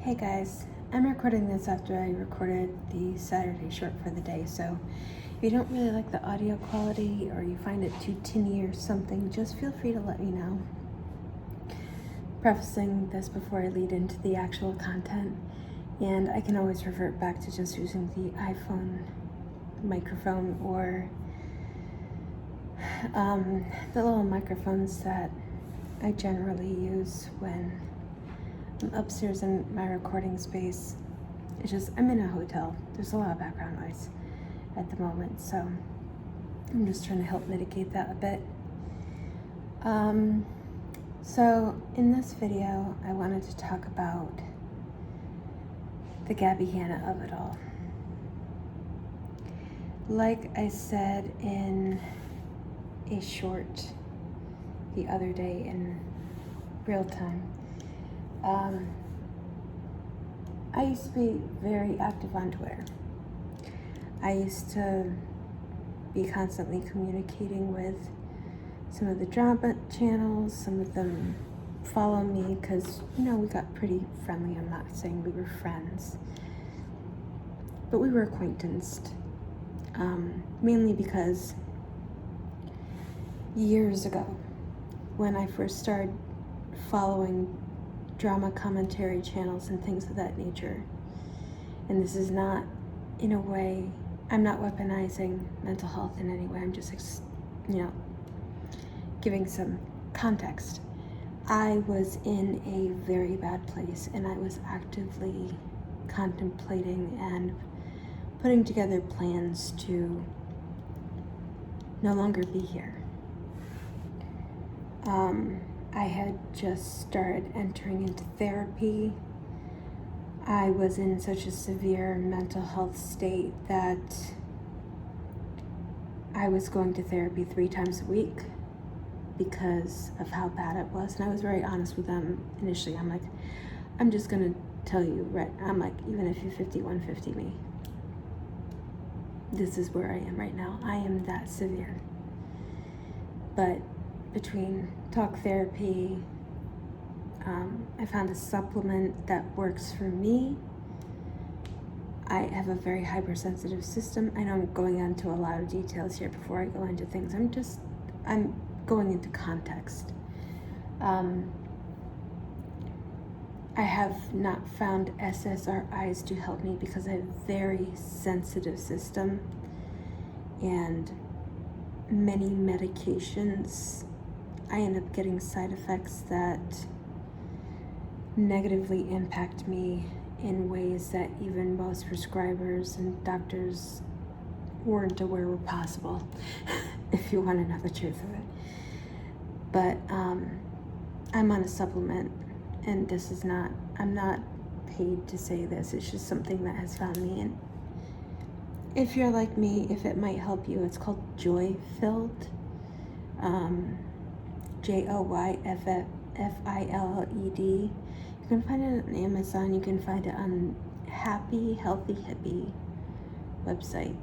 Hey guys, I'm recording this after I recorded the Saturday short for the day, so if you don't really like the audio quality or you find it too tinny or something, just feel free to let me know. Prefacing this before I lead into the actual content, and I can always revert back to just using the iPhone microphone or the little microphones that I generally use when I'm upstairs in my recording space. It's just, I'm in a hotel. There's a lot of background noise at the moment, so I'm just trying to help mitigate that a bit. So in this video, I wanted to talk about the Gabbie Hanna of it all. Like I said in a short the other day in real time, I used to be very active on Twitter. I used to be constantly communicating with some of the drama channels. Some of them follow me because, we got pretty friendly. I'm not saying we were friends, but we were acquaintanced. Mainly because years ago, when I first started following drama commentary channels and things of that nature, and this is not, in a way, I'm not weaponizing mental health in any way, I'm just, giving some context. I was in a very bad place, and I was actively contemplating and putting together plans to no longer be here. I had just started entering into therapy. I was in such a severe mental health state that I was going to therapy 3 times a week because of how bad it was. And I was very honest with them initially. I'm like, I'm just gonna tell you, right? I'm like, even if you're 150 me, this is where I am right now. I am that severe. But between talk therapy, I found a supplement that works for me. I have a very hypersensitive system. I know I'm going into a lot of details here before I go into things. I'm going into context. I have not found SSRIs to help me because I have a very sensitive system, and many medications, I end up getting side effects that negatively impact me in ways that even most prescribers and doctors weren't aware were possible, if you want to know the truth of it. But I'm on a supplement, and I'm not paid to say this, it's just something that has found me. And if you're like me, if it might help you, it's called Joy Filled. JOYFILLED. You can find it on Amazon. You can find it on Happy Healthy Hippie website.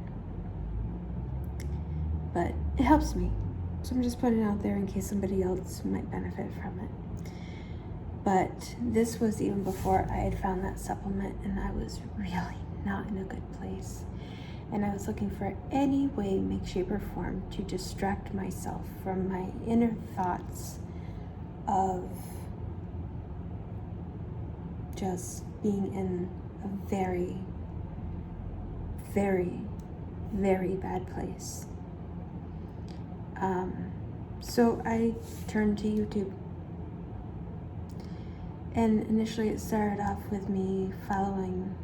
But it helps me, so I'm just putting it out there in case somebody else might benefit from it. But this was even before I had found that supplement, and I was really not in a good place. And I was looking for any way, make, shape, or form to distract myself from my inner thoughts of just being in a very, very, very bad place. So I turned to YouTube. And initially it started off with me following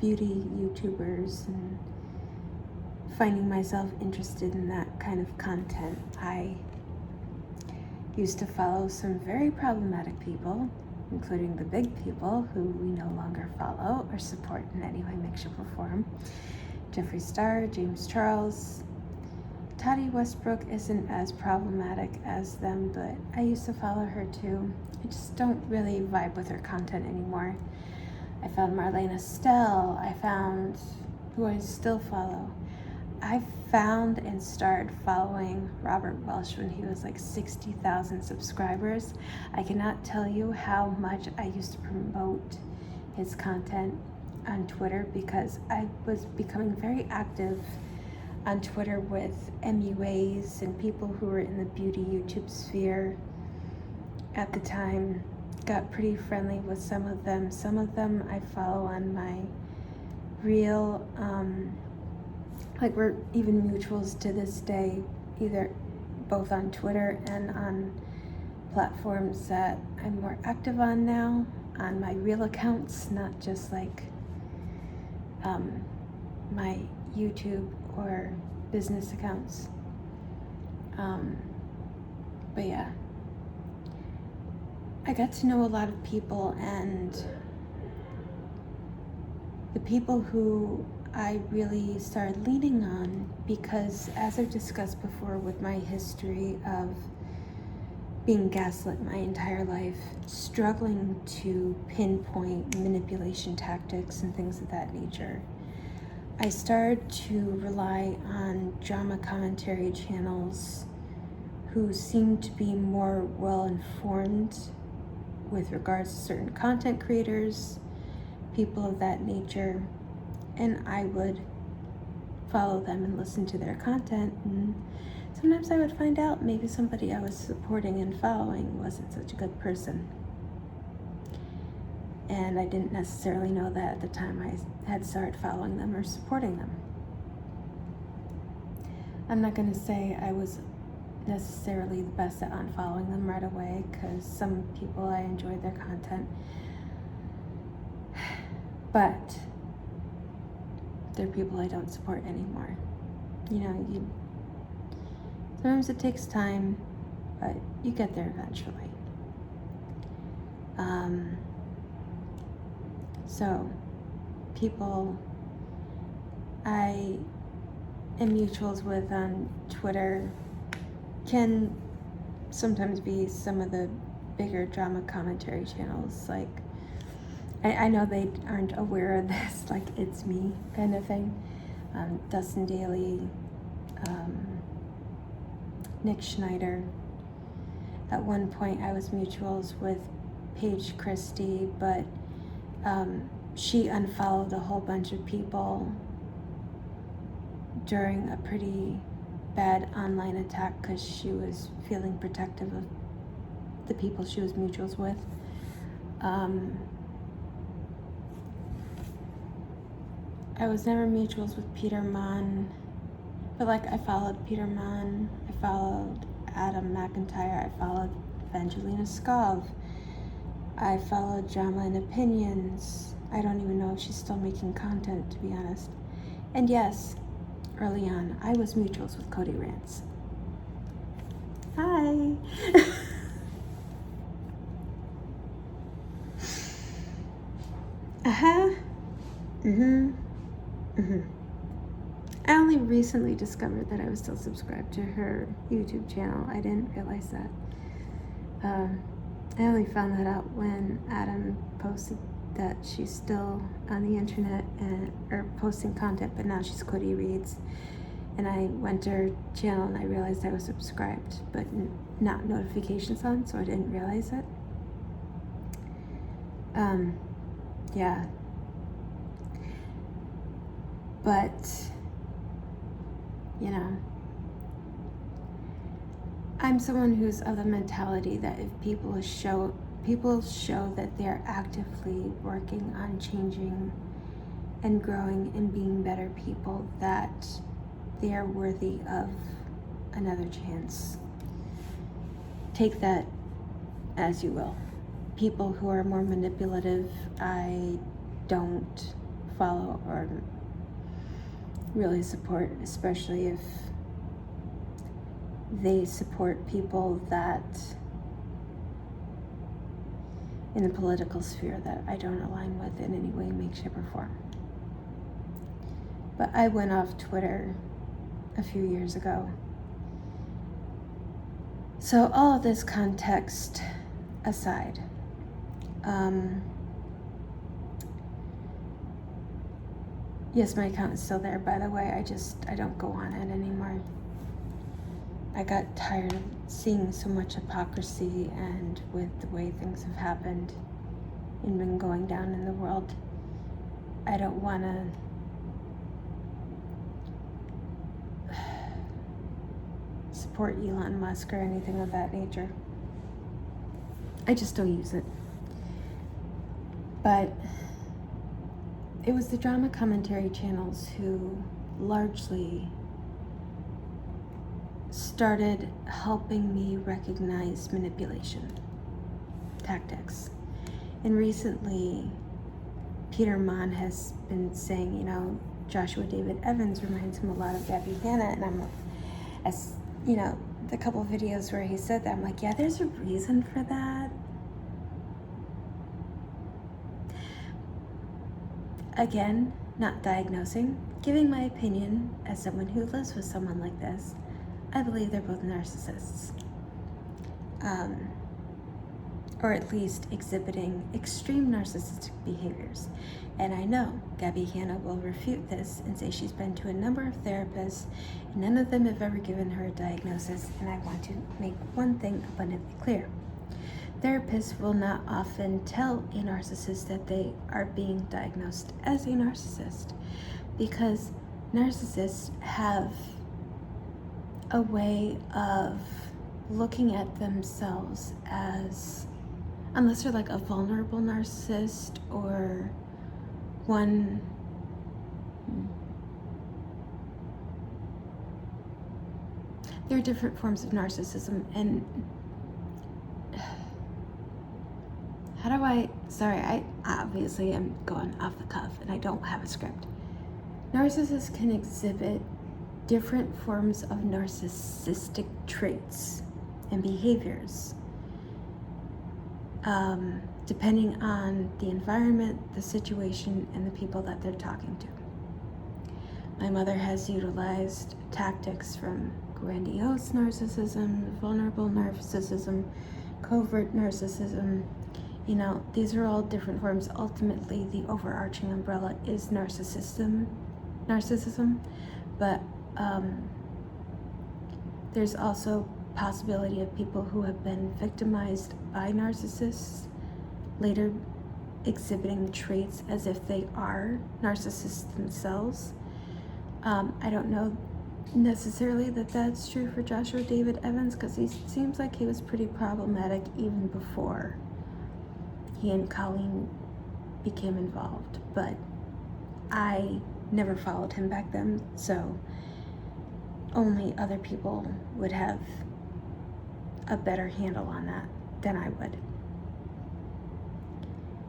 beauty YouTubers and finding myself interested in that kind of content. I used to follow some very problematic people, including the big people who we no longer follow or support in any way, make, shape, or form. Jeffree Star, James Charles. Tati Westbrook isn't as problematic as them, but I used to follow her too. I just don't really vibe with her content anymore. I found Marlena Stell. I found who I still follow. I found and started following Robert Welsh when he was like 60,000 subscribers. I cannot tell you how much I used to promote his content on Twitter because I was becoming very active on Twitter with MUAs and people who were in the beauty YouTube sphere at the time. Got pretty friendly with some of them. Some of them I follow on my real, like we're even mutuals to this day, either both on Twitter and on platforms that I'm more active on now, on my real accounts, not just like my YouTube or business accounts. But yeah, I got to know a lot of people, and the people who I really started leaning on, because as I've discussed before with my history of being gaslit my entire life, struggling to pinpoint manipulation tactics and things of that nature, I started to rely on drama commentary channels who seemed to be more well-informed with regards to certain content creators, people of that nature, and I would follow them and listen to their content, and sometimes I would find out maybe somebody I was supporting and following wasn't such a good person. And I didn't necessarily know that at the time I had started following them or supporting them. I'm not going to say I was necessarily the best at unfollowing them right away, because some people I enjoyed their content, but they're people I don't support anymore. You know, sometimes it takes time, but you get there eventually. So people I am mutuals with on Twitter can sometimes be some of the bigger drama commentary channels. Like, I know they aren't aware of this, like it's me kind of thing. Dustin Daly, Nick Schneider. At one point I was mutuals with Paige Christie, but she unfollowed a whole bunch of people during a pretty bad online attack because she was feeling protective of the people she was mutuals with. I was never mutuals with Peter Mann, but like I followed Peter Mann, I followed Adam McIntyre, I followed Evangelina Skov, I followed Drama and Opinions. I don't even know if she's still making content, to be honest. And yes, early on, I was mutuals with Cody Rants. Hi! I only recently discovered that I was still subscribed to her YouTube channel. I didn't realize that. I only found that out when Adam posted that she's still on the internet or posting content, but now she's Cody Reads. And I went to her channel and I realized I was subscribed, but not notifications on, so I didn't realize it. Yeah. But, you know, I'm someone who's of the mentality that if people show that they're actively working on changing and growing and being better people, that they are worthy of another chance. Take that as you will. People who are more manipulative, I don't follow or really support, especially if they support people that in the political sphere that I don't align with in any way, shape, or form. But I went off Twitter a few years ago. So all of this context aside, yes, my account is still there, by the way. I don't go on it anymore. I got tired of seeing so much hypocrisy, and with the way things have happened and been going down in the world. I don't want to support Elon Musk or anything of that nature. I just don't use it. But it was the drama commentary channels who largely started helping me recognize manipulation tactics. And recently, Peter Mon has been saying, you know, Joshua David Evans reminds him a lot of Gabbie Hanna, and I'm like, as you know, the couple of videos where he said that, I'm like, yeah, there's a reason for that. Again, not diagnosing, giving my opinion as someone who lives with someone like this. I believe they're both narcissists. Or at least exhibiting extreme narcissistic behaviors. And I know Gabbie Hanna will refute this and say she's been to a number of therapists, and none of them have ever given her a diagnosis, and I want to make one thing abundantly clear. Therapists will not often tell a narcissist that they are being diagnosed as a narcissist, because narcissists have a way of looking at themselves as, unless they're like a vulnerable narcissist or one there are different forms of narcissism. And how do I obviously am going off the cuff and I don't have a script. Narcissists can exhibit different forms of narcissistic traits and behaviors, depending on the environment, the situation, and the people that they're talking to. My mother has utilized tactics from grandiose narcissism, vulnerable narcissism, covert narcissism. You know, these are all different forms. Ultimately, the overarching umbrella is narcissism, but there's also possibility of people who have been victimized by narcissists later exhibiting traits as if they are narcissists themselves. I don't know necessarily that that's true for Joshua David Evans, because he seems like he was pretty problematic even before he and Colleen became involved, but I never followed him back then, so only other people would have a better handle on that than I would.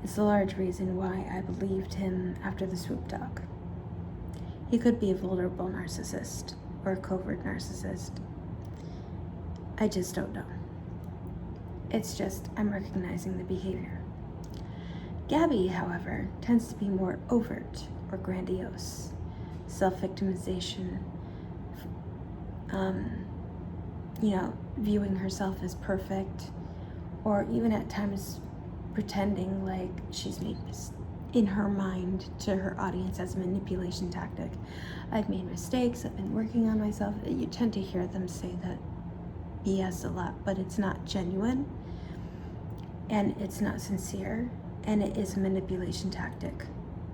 It's a large reason why I believed him after the swoop talk. He could be a vulnerable narcissist or a covert narcissist. I just don't know. It's just I'm recognizing the behavior. Gabbie, however, tends to be more overt or grandiose, self-victimization, viewing herself as perfect, or even at times pretending like she's made in her mind to her audience as a manipulation tactic. I've made mistakes, I've been working on myself. You tend to hear them say that BS a lot, but it's not genuine, and it's not sincere, and it is a manipulation tactic,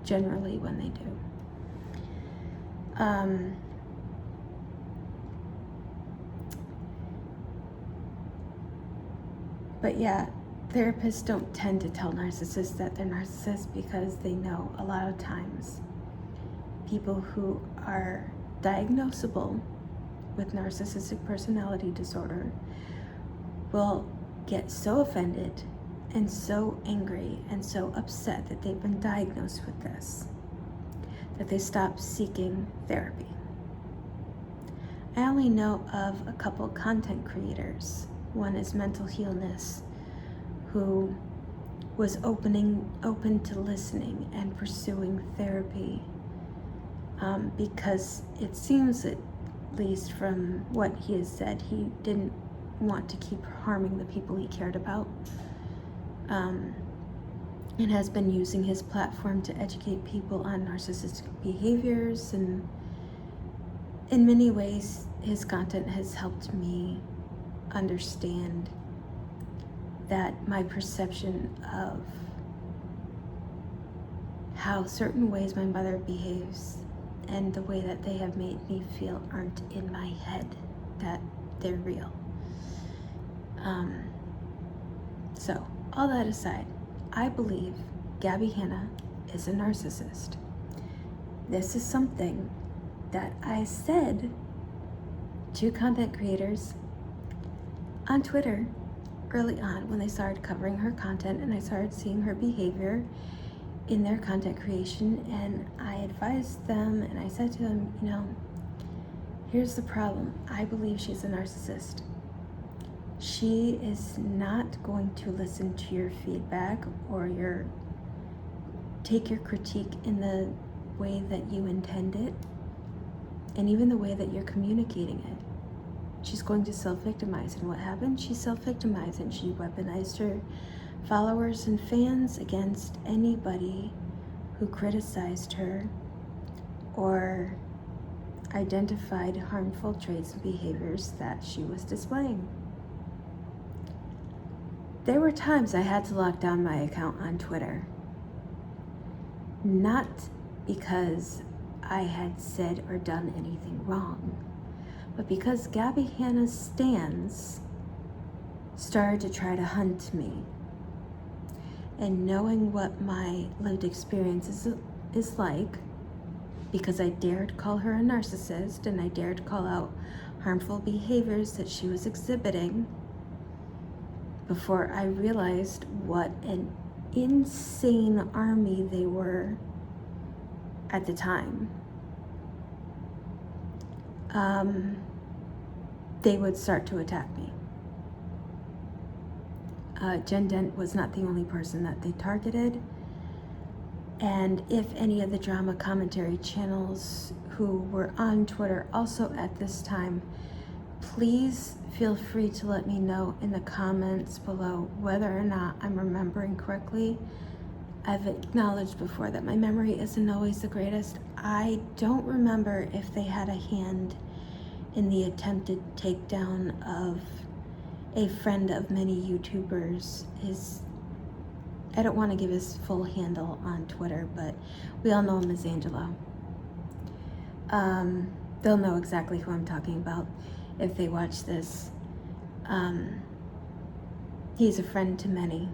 generally when they do. But yeah, therapists don't tend to tell narcissists that they're narcissists, because they know a lot of times people who are diagnosable with narcissistic personality disorder will get so offended and so angry and so upset that they've been diagnosed with this, that they stop seeking therapy. I only know of a couple content creators. One is Mental Healness, who was open to listening and pursuing therapy, because it seems, at least from what he has said, he didn't want to keep harming the people he cared about, and has been using his platform to educate people on narcissistic behaviors, and in many ways his content has helped me understand that my perception of how certain ways my mother behaves and the way that they have made me feel aren't in my head, that they're real. So, all that aside, I believe Gabbie Hanna is a narcissist. This is something that I said to content creators on Twitter early on when they started covering her content and I started seeing her behavior in their content creation, and I advised them and I said to them, you know, here's the problem. I believe she's a narcissist. She is not going to listen to your feedback or take your critique in the way that you intend it, and even the way that you're communicating it. She's going to self-victimize, and what happened? She self-victimized and she weaponized her followers and fans against anybody who criticized her or identified harmful traits and behaviors that she was displaying. There were times I had to lock down my account on Twitter. Not because I had said or done anything wrong, but because Gabbie Hanna's stans started to try to hunt me. And knowing what my lived experience is like, because I dared call her a narcissist and I dared call out harmful behaviors that she was exhibiting, before I realized what an insane army they were at the time, they would start to attack me. Dent was not the only person that they targeted. And if any of the drama commentary channels who were on Twitter also at this time, please feel free to let me know in the comments below whether or not I'm remembering correctly. I've acknowledged before that my memory isn't always the greatest. I don't remember if they had a hand in the attempted takedown of a friend of many YouTubers. I don't want to give his full handle on Twitter, but we all know him as Angelo. They'll know exactly who I'm talking about if they watch this. He's a friend to many.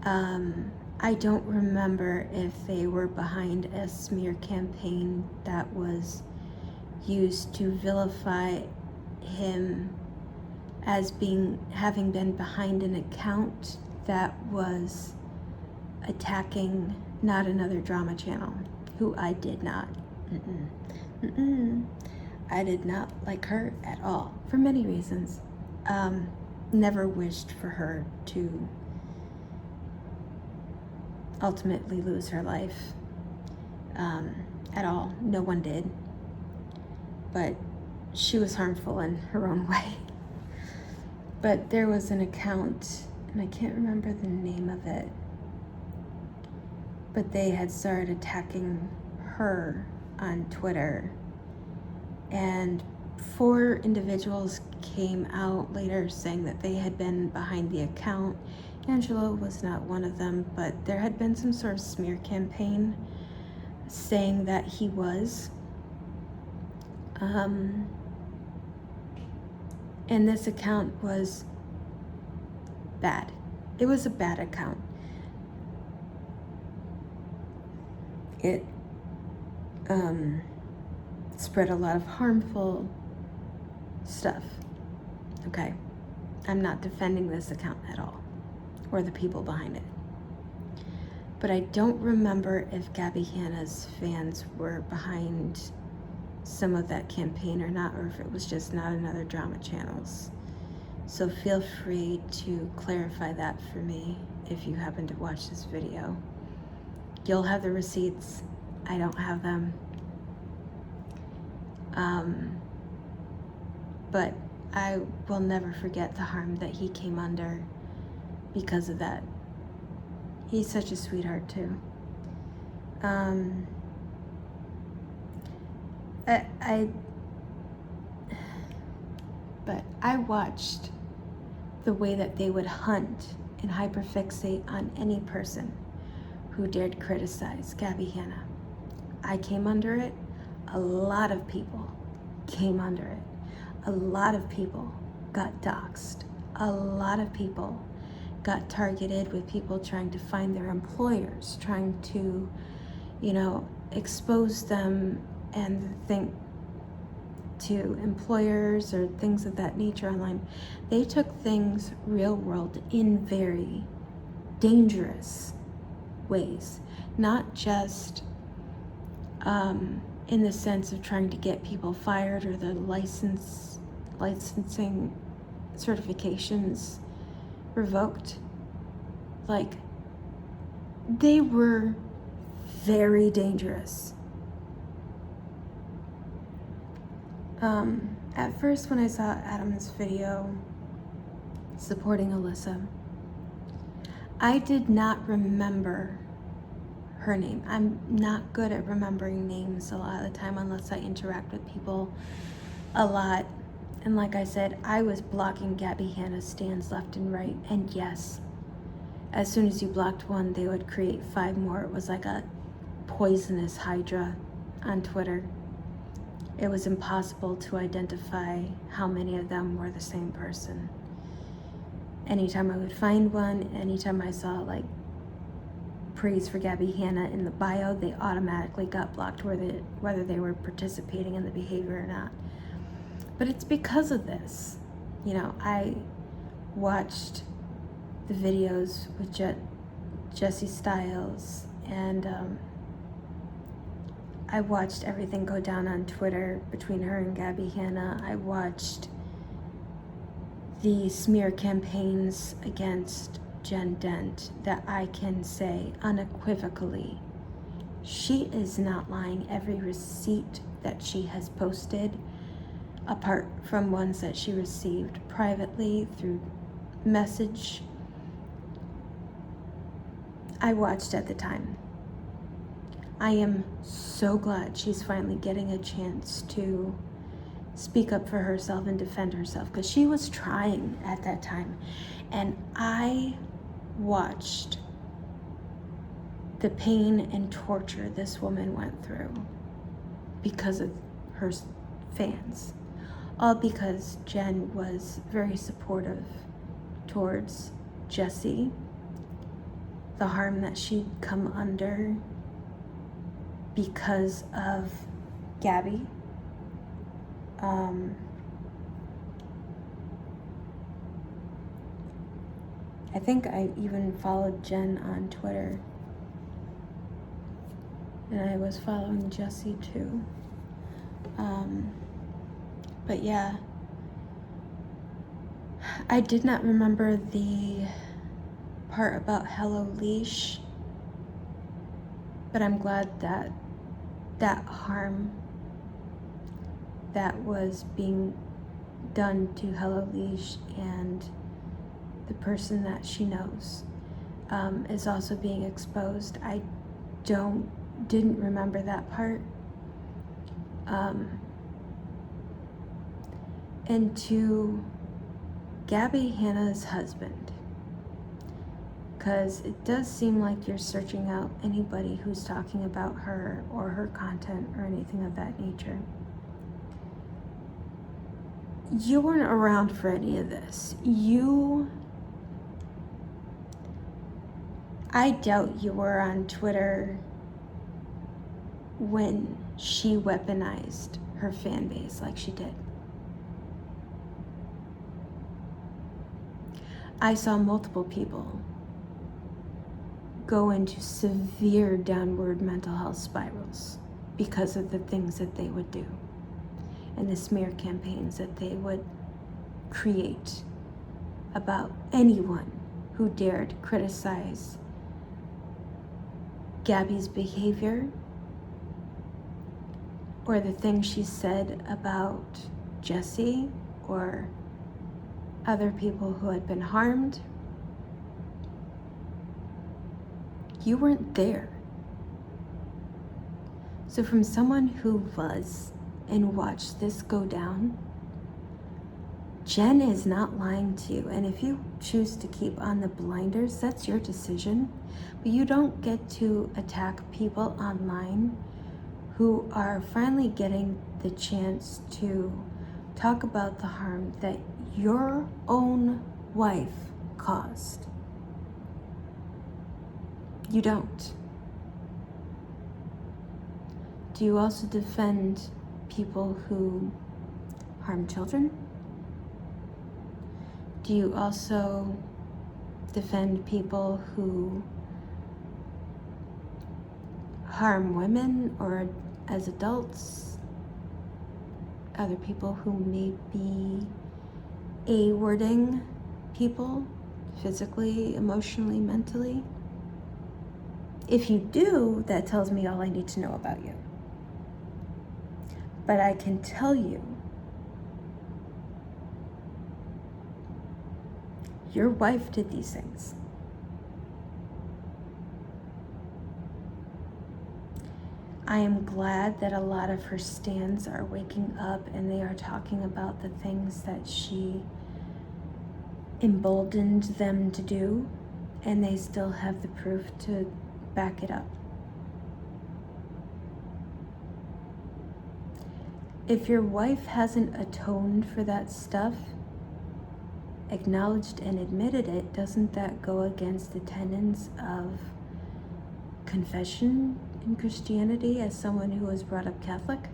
I don't remember if they were behind a smear campaign that was used to vilify him as having been behind an account that was attacking not another drama channel, who I did not. I did not like her at all, for many reasons. Never wished for her to ultimately lose her life at all. No one did. But she was harmful in her own way. But there was an account, and I can't remember the name of it, but they had started attacking her on Twitter, and 4 individuals came out later saying that they had been behind the account. Angelo was not one of them, but there had been some sort of smear campaign saying that he was. And this account was bad. It was a bad account. It spread a lot of harmful stuff. Okay, I'm not defending this account at all, or the people behind it. But I don't remember if Gabbie Hanna's fans were behind some of that campaign or not, or if it was just not another drama channels. So feel free to clarify that for me if you happen to watch this video. You'll have the receipts. I don't have them. But I will never forget the harm that he came under because of that. He's such a sweetheart too. But I watched the way that they would hunt and hyperfixate on any person who dared criticize Gabbie Hanna. I came under it. A lot of people came under it. A lot of people got doxxed. A lot of people got targeted with people trying to find their employers, trying to, expose them and think to employers or things of that nature online. They took things real world in very dangerous ways, not just in the sense of trying to get people fired or the licensing certifications revoked. Like, they were very dangerous. At first, when I saw Adam's video supporting Alyssa, I did not remember her name. I'm not good at remembering names a lot of the time unless I interact with people a lot. And like I said, I was blocking Gabbie Hanna stands left and right. And yes, as soon as you blocked one, they would create 5 more. It was like a poisonous hydra on Twitter. It was impossible to identify how many of them were the same person. Anytime I would find one, anytime I saw like praise for Gabbie Hanna in the bio, they automatically got blocked whether they were participating in the behavior or not. But it's because of this. I watched the videos with Jessie Styles, and I watched everything go down on Twitter between her and Gabbie Hanna. I watched the smear campaigns against Dent that I can say unequivocally, she is not lying. Every receipt that she has posted, apart from ones that she received privately through message, I watched at the time. I am so glad she's finally getting a chance to speak up for herself and defend herself, because she was trying at that time. And I watched the pain and torture this woman went through because of her fans. All because Jen was very supportive towards Jessie, the harm that she'd come under because of Gabbie. I think I even followed Jen on Twitter, and I was following Jessie too. But yeah, I did not remember the part about Hello Leash, but I'm glad that that harm that was being done to Hello Leash and the person that she knows is also being exposed. I didn't remember that part. And to Gabbie Hanna's husband, because it does seem like you're searching out anybody who's talking about her or her content or anything of that nature. You weren't around for any of this. I doubt you were on Twitter when she weaponized her fan base like she did. I saw multiple people go into severe downward mental health spirals because of the things that they would do and the smear campaigns that they would create about anyone who dared criticize Gabbie's behavior or the things she said about Jessie or other people who had been harmed. You weren't there. So from someone who was and watched this go down, Jen is not lying to you. And if you choose to keep on the blinders, that's your decision. But you don't get to attack people online who are finally getting the chance to talk about the harm that your own wife caused. You don't. Do you also defend people who harm children? Do you also defend people who harm women or as adults, other people who may be A-wording people physically, emotionally, mentally? If you do, that tells me all I need to know about you. But I can tell you, your wife did these things. I am glad that a lot of her stans are waking up and they are talking about the things that she emboldened them to do, and they still have the proof to back it up. If your wife hasn't atoned for that stuff, acknowledged and admitted it, doesn't that go against the tenets of confession in Christianity as someone who was brought up Catholic?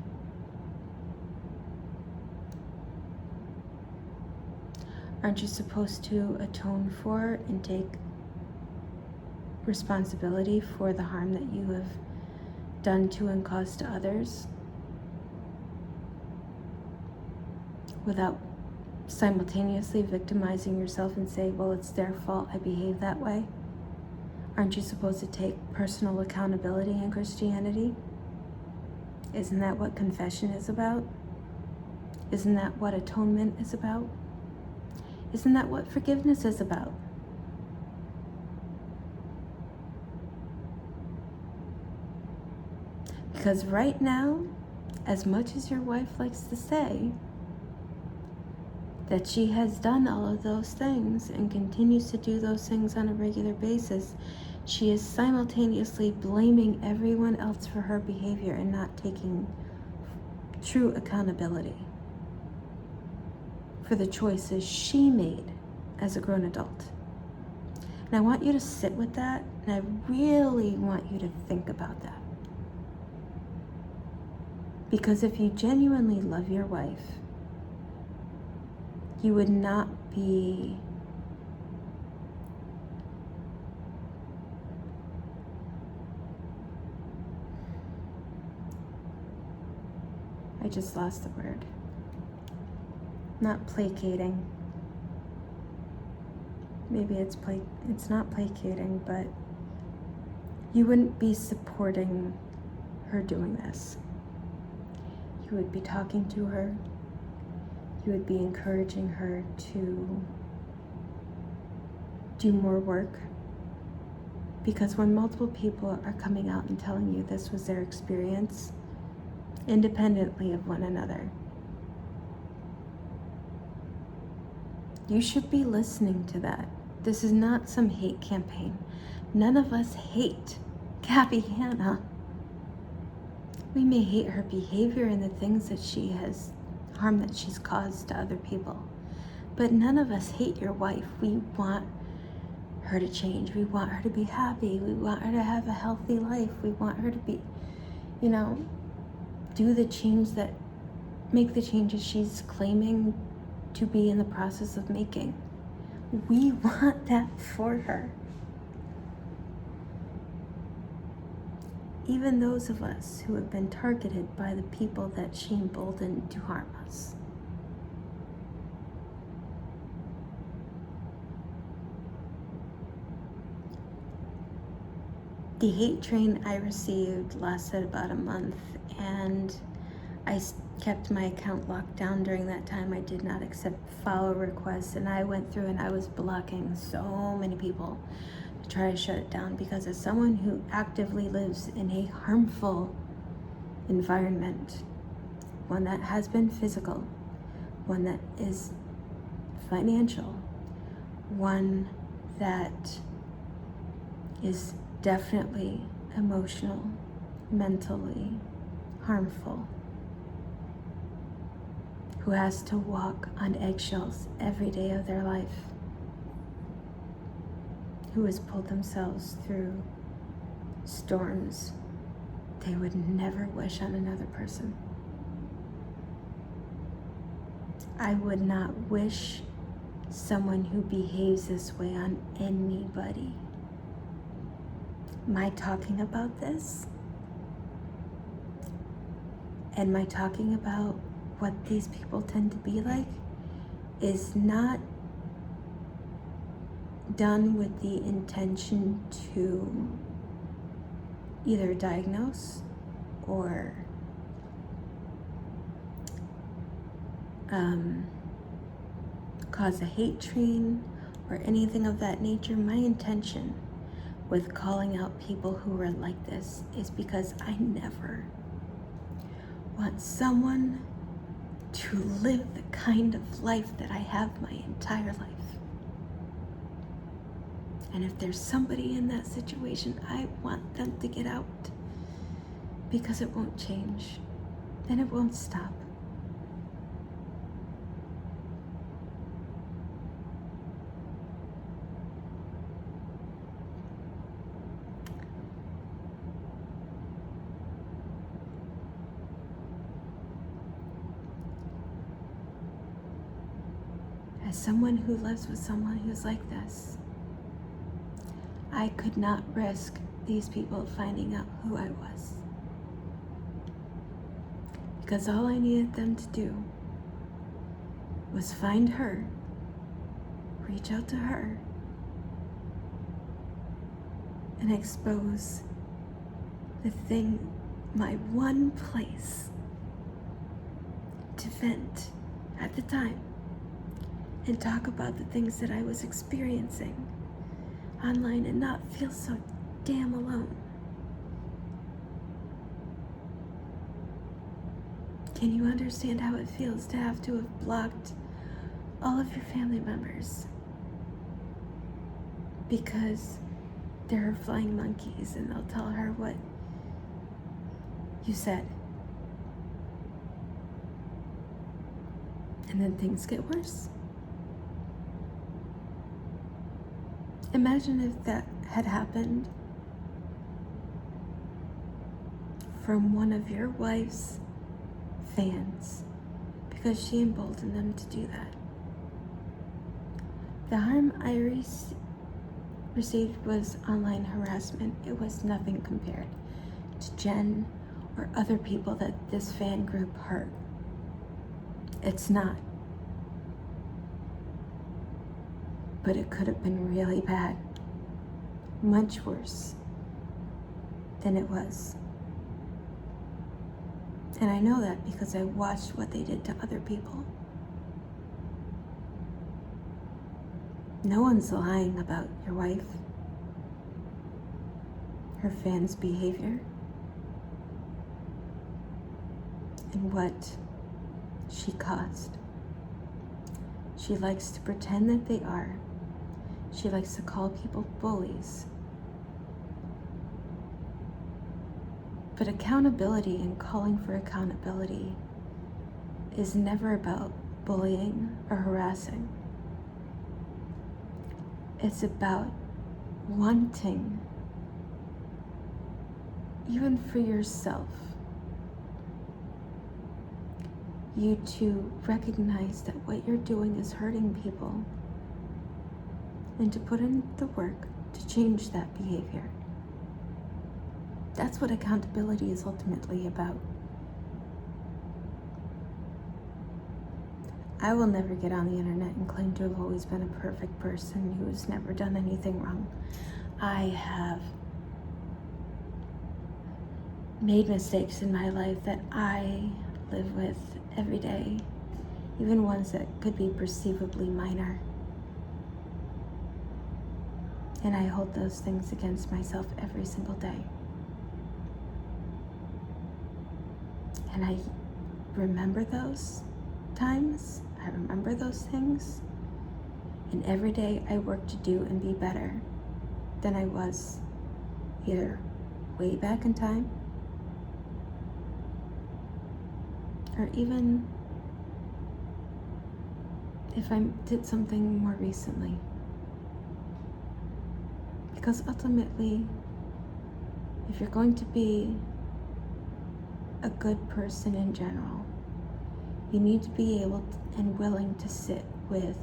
Aren't you supposed to atone for and take responsibility for the harm that you have done to and caused to others without simultaneously victimizing yourself and say, well, it's their fault I behave that way? Aren't you supposed to take personal accountability in Christianity? Isn't that what confession is about? Isn't that what atonement is about? Isn't that what forgiveness is about? Because right now, as much as your wife likes to say that she has done all of those things and continues to do those things on a regular basis, she is simultaneously blaming everyone else for her behavior and not taking true accountability for the choices she made as a grown adult. And I want you to sit with that, and I really want you to think about that. Because if you genuinely love your wife, you would not be I just lost the word. Not placating. Maybe it's not placating, but you wouldn't be supporting her doing this. You would be talking to her. You would be encouraging her to do more work. Because when multiple people are coming out and telling you this was their experience, independently of one another, you should be listening to that. This is not some hate campaign. None of us hate Gabbie Hanna. We may hate her behavior and the things that she has, harm that she's caused to other people. But none of us hate your wife. We want her to change. We want her to be happy. We want her to have a healthy life. We want her to be, do the change that, make the changes she's claiming to be in the process of making. We want that for her. Even those of us who have been targeted by the people that she emboldened to harm us. The hate train I received lasted about a month, and I kept my account locked down during that time. I did not accept follow requests, and I went through and I was blocking so many people to try to shut it down, because as someone who actively lives in a harmful environment, one that has been physical, one that is financial, one that is definitely emotional, mentally harmful, who has to walk on eggshells every day of their life, who has pulled themselves through storms they would never wish on another person. I would not wish someone who behaves this way on anybody. My talking about this and my talking about what these people tend to be like is not done with the intention to either diagnose or cause a hate train or anything of that nature. My intention with calling out people who are like this is because I never want someone to live the kind of life that I have my entire life. And if there's somebody in that situation, I want them to get out, because it won't change and it won't stop. As someone who lives with someone who's like this, I could not risk these people finding out who I was. Because all I needed them to do was find her, reach out to her, and expose the thing, my one place to vent at the time and talk about the things that I was experiencing online and not feel so damn alone. Can you understand how it feels to have to have blocked all of your family members because they're flying monkeys and they'll tell her what you said? And then things get worse. Imagine if that had happened from one of your wife's fans, because she emboldened them to do that. The harm I received was online harassment. It was nothing compared to Jen or other people that this fan group hurt. It's not. But it could have been really bad, much worse than it was. And I know that because I watched what they did to other people. No one's lying about your wife, her fans' behavior, and what she caused. She likes to pretend that they are. She likes to call people bullies. But accountability and calling for accountability is never about bullying or harassing. It's about wanting, even for yourself, you to recognize that what you're doing is hurting people and to put in the work to change that behavior. That's what accountability is ultimately about. I will never get on the internet and claim to have always been a perfect person who has never done anything wrong. I have made mistakes in my life that I live with every day, even ones that could be perceivably minor. And I hold those things against myself every single day. And I remember those times, I remember those things, and every day I work to do and be better than I was either way back in time or even if I did something more recently. Because ultimately, if you're going to be a good person in general, you need to be able and willing to sit with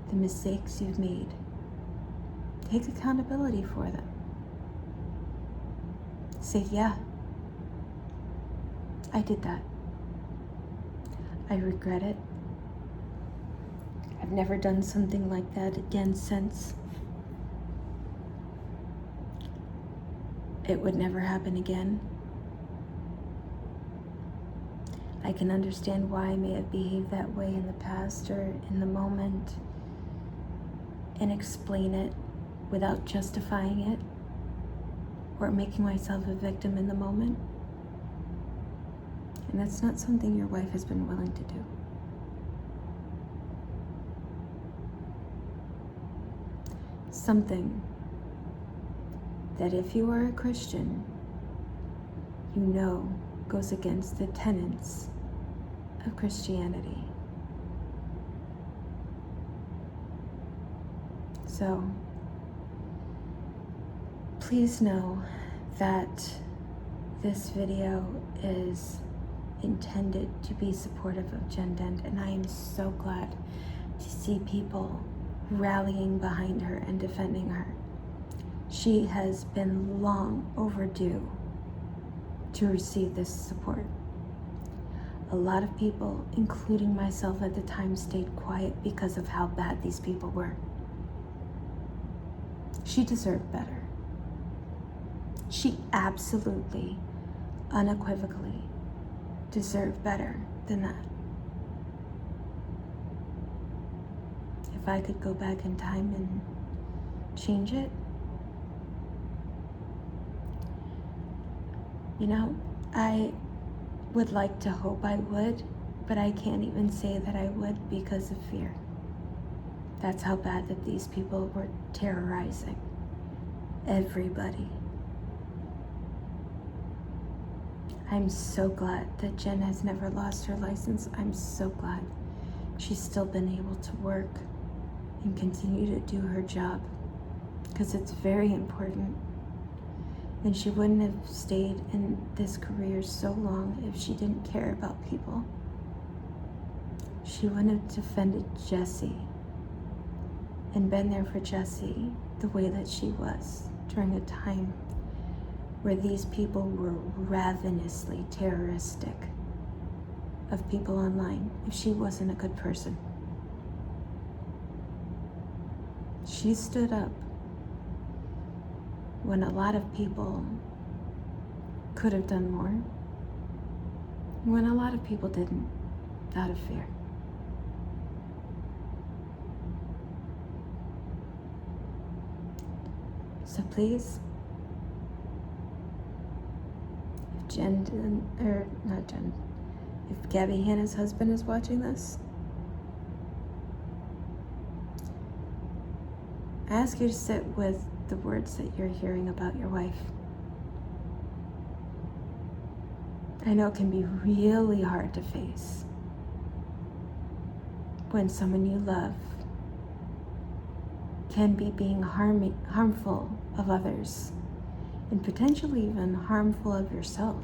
the mistakes you've made. Take accountability for them. Say, yeah, I did that. I regret it. I've never done something like that again since. It would never happen again. I can understand why I may have behaved that way in the past or in the moment and explain it without justifying it or making myself a victim in the moment. And that's not something your wife has been willing to do. Something that if you are a Christian, you know goes against the tenets of Christianity. So, please know that this video is intended to be supportive of Jen Dent, and I am so glad to see people rallying behind her and defending her. She has been long overdue to receive this support. A lot of people, including myself at the time, stayed quiet because of how bad these people were. She deserved better. She absolutely, unequivocally deserved better than that. If I could go back in time and change it, you know, I would like to hope I would, but I can't even say that I would because of fear. That's how bad that these people were terrorizing everybody. I'm so glad that Jen has never lost her license. I'm so glad she's still been able to work and continue to do her job because it's very important. And she wouldn't have stayed in this career so long if she didn't care about people. She wouldn't have defended Jesse and been there for Jesse the way that she was during a time where these people were ravenously terroristic of people online if she wasn't a good person. She stood up when a lot of people could have done more, when a lot of people didn't, out of fear. So please, if if Gabbie Hanna's husband is watching this, I ask you to sit with the words that you're hearing about your wife. I know it can be really hard to face when someone you love can be being harmful of others and potentially even harmful of yourself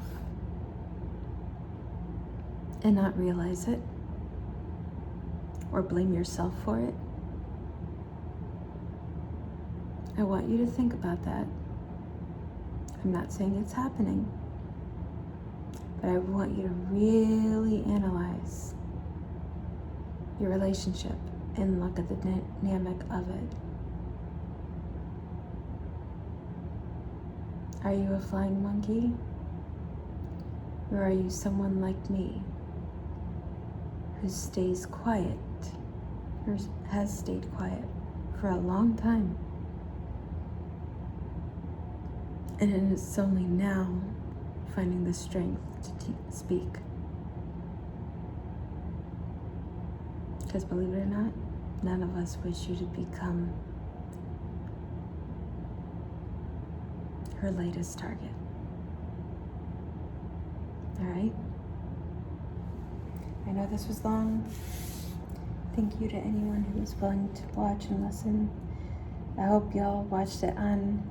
and not realize it or blame yourself for it. I want you to think about that. I'm not saying it's happening, but I want you to really analyze your relationship and look at the dynamic of it. Are you a flying monkey? Or are you someone like me who stays quiet or has stayed quiet for a long time? And it's only now finding the strength to speak. Because believe it or not, none of us wish you to become her latest target. Alright? I know this was long. Thank you to anyone who was willing to watch and listen. I hope y'all watched it on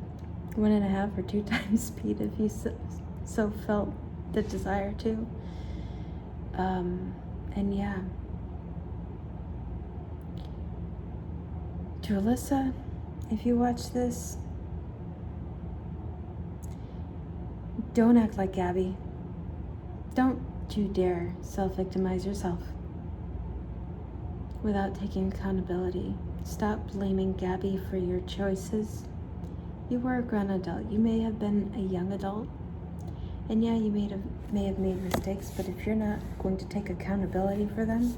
1.5 or 2 times speed if you so felt the desire to. And yeah. To Alyssa, if you watch this, don't act like Gabbie. Don't you dare self-victimize yourself without taking accountability. Stop blaming Gabbie for your choices. You were a grown adult. You may have been a young adult. And yeah, you may have made mistakes, but if you're not going to take accountability for them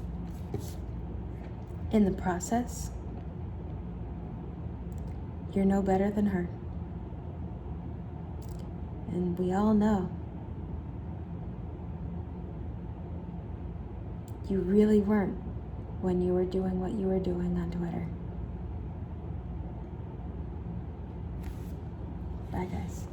in the process, you're no better than her. And we all know you really weren't when you were doing what you were doing on Twitter. Bye, guys.